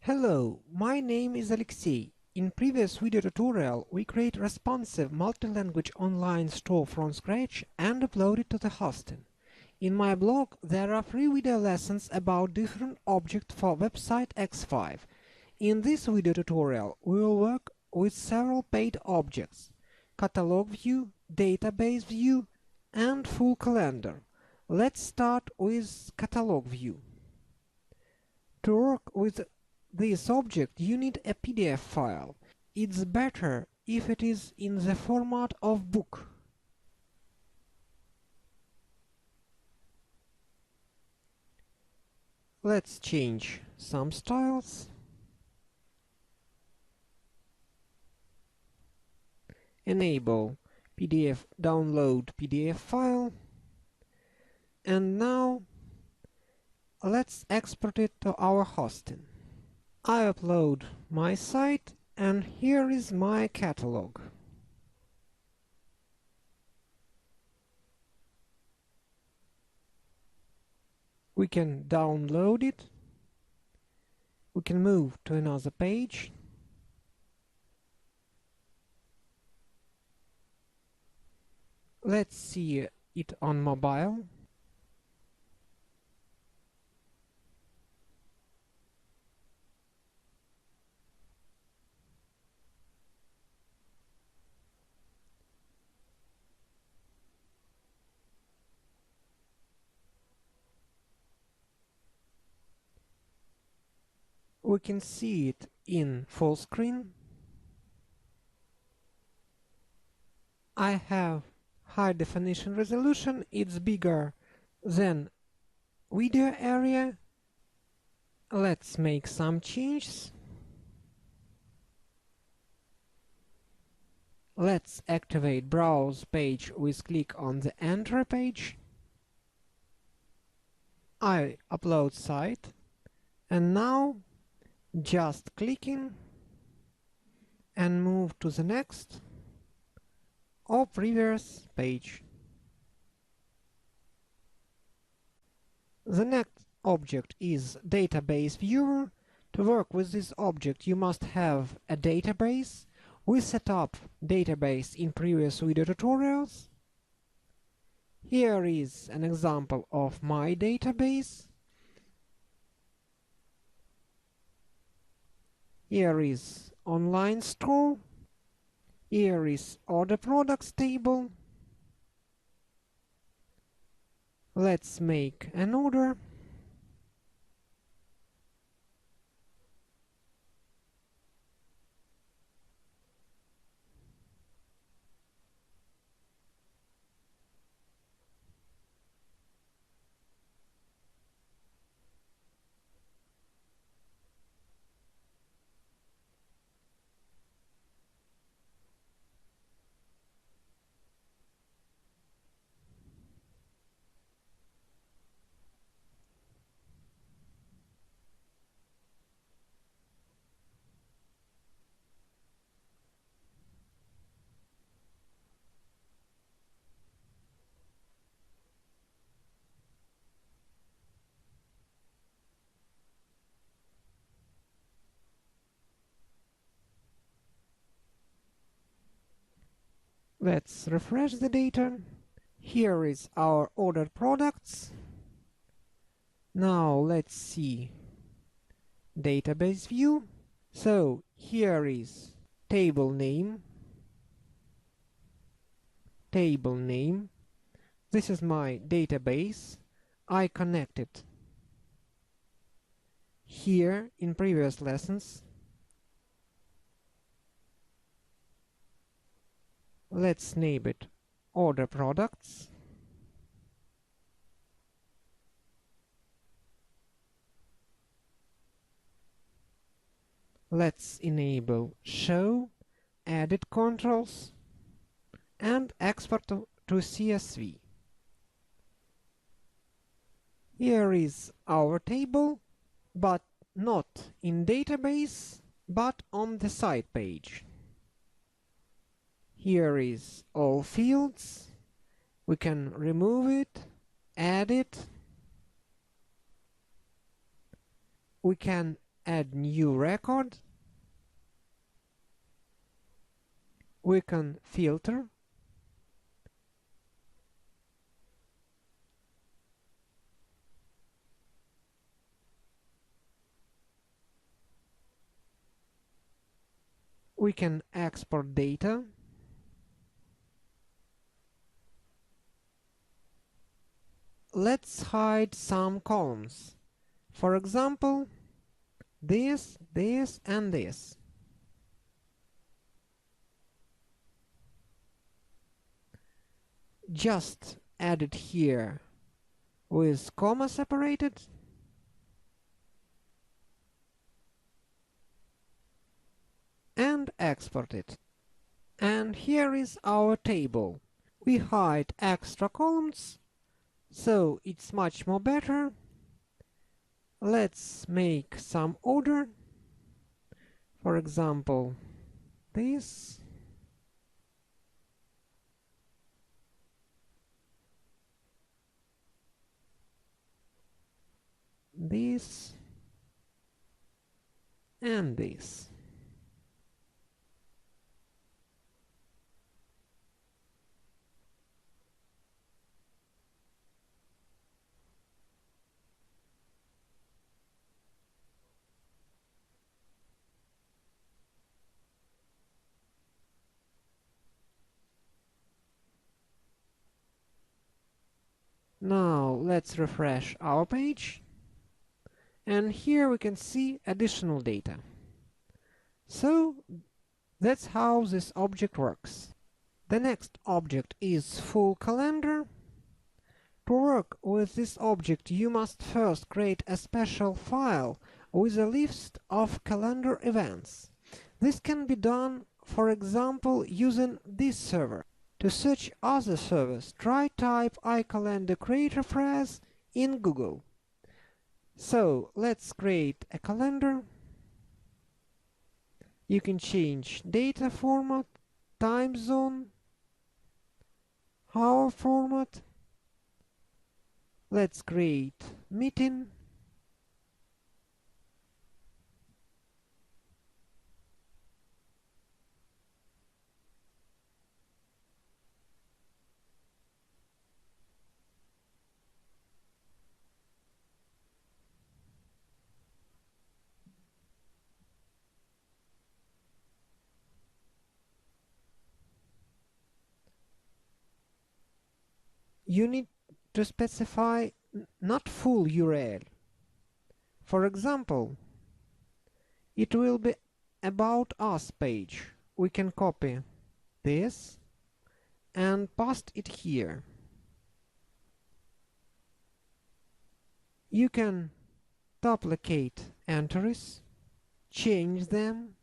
Hello, my name is Alexey. In previous video tutorial, we create responsive multi-language online store from scratch and upload it to the hosting. In my blog, there are free video lessons about different objects for website X5. In this video tutorial, we will work with several paid objects: catalog view, database view, and full calendar. Let's start with catalog view. To work with this object, you need a PDF file. It's better if it is in the format of book. Let's change some styles. Enable PDF download PDF file. And now let's export it to our hosting. I upload my site, and here is my catalog. We can download it. We can move to another page. Let's see it on mobile. We can see it in full screen. I have high definition resolution. It's bigger than video area. Let's make some changes. Let's activate browse page with click on the enter page. I upload site, and now just clicking and move to the next or previous page. The next object is database viewer. To work with this object, you must have a database. We set up database in previous video tutorials. Here is an example of my database. Here is online store. Here is order products table. Let's make an order. Let's refresh the data. Here is our ordered products. Now let's see database view. So here is table name. Table name. This is my database. I connected here in previous lessons. Let's name it order products. Let's enable show, edit controls, and export to CSV. Here is our table, but not in database, but on the site page. Here is all fields. We can remove it, add it. We can add new record. We can filter. We can export data. Let's hide some columns. For example, this, and this. Just add it here with comma separated. And export it. And here is our table. We hide extra columns, so it's much more better. Let's make some order. For example, this. This. And this. Now let's refresh our page. And here we can see additional data. So that's how this object works. The next object is full calendar. To work with this object, you must first create a special file with a list of calendar events. This can be done, for example, using this server. To search other servers, try type iCalendar creator phrase in Google. So let's create a calendar. You can change data format, time zone, hour format. Let's create meeting. You need to specify not full URL. For example, it will be About Us page. We can copy this and paste it here. You can duplicate entries, change them,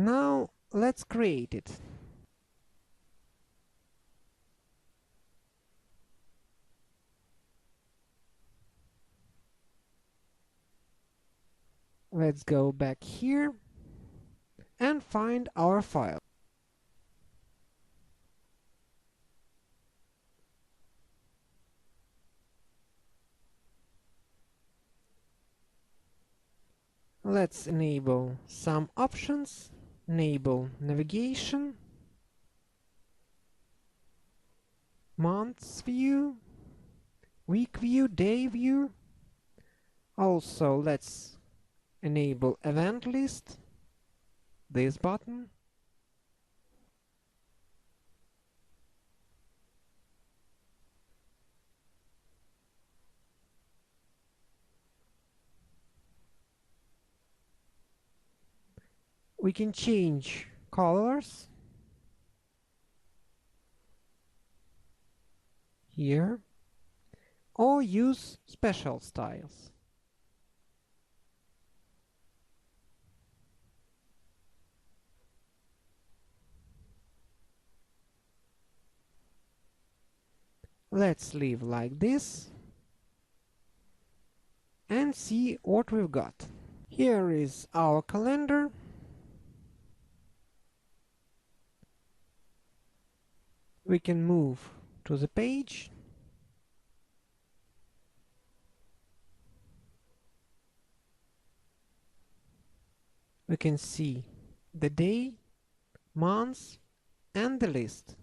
now let's create it. Let's go back here and find our file. Let's enable some options. Enable navigation, months view, week view, day view. Also, let's enable event list, this button. We can change colors here or use special styles. Let's leave like this and see what we've got. Here is our calendar. We can move to the page. We can see the day, month, and the list.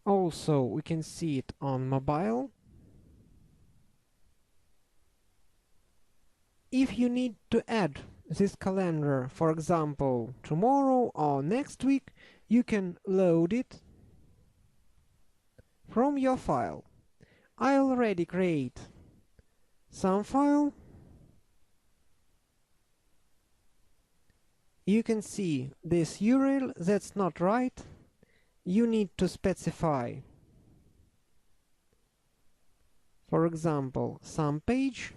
Also, we can see it on mobile. If you need to add this calendar, for example, tomorrow or next week, you can load it from your file. I already create some file. You can see this URL, that's not right. You need to specify, for example, some page.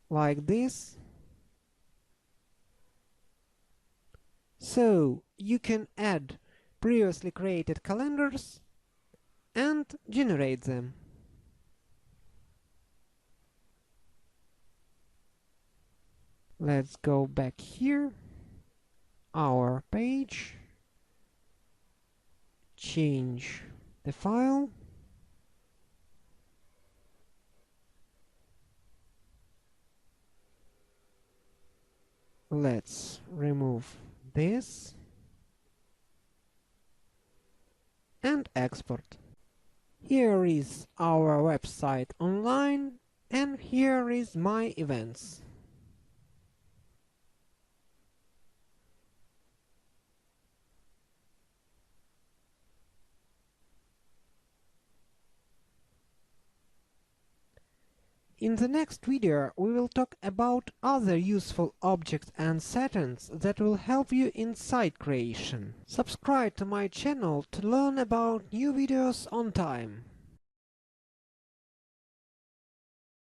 Like this. So you can add previously created calendars and generate them. Let's go back here, our page, change the file, let's remove this and export. Here is our website online, and here is my events. In the next video, we will talk about other useful objects and settings that will help you in site creation. Subscribe to my channel to learn about new videos on time.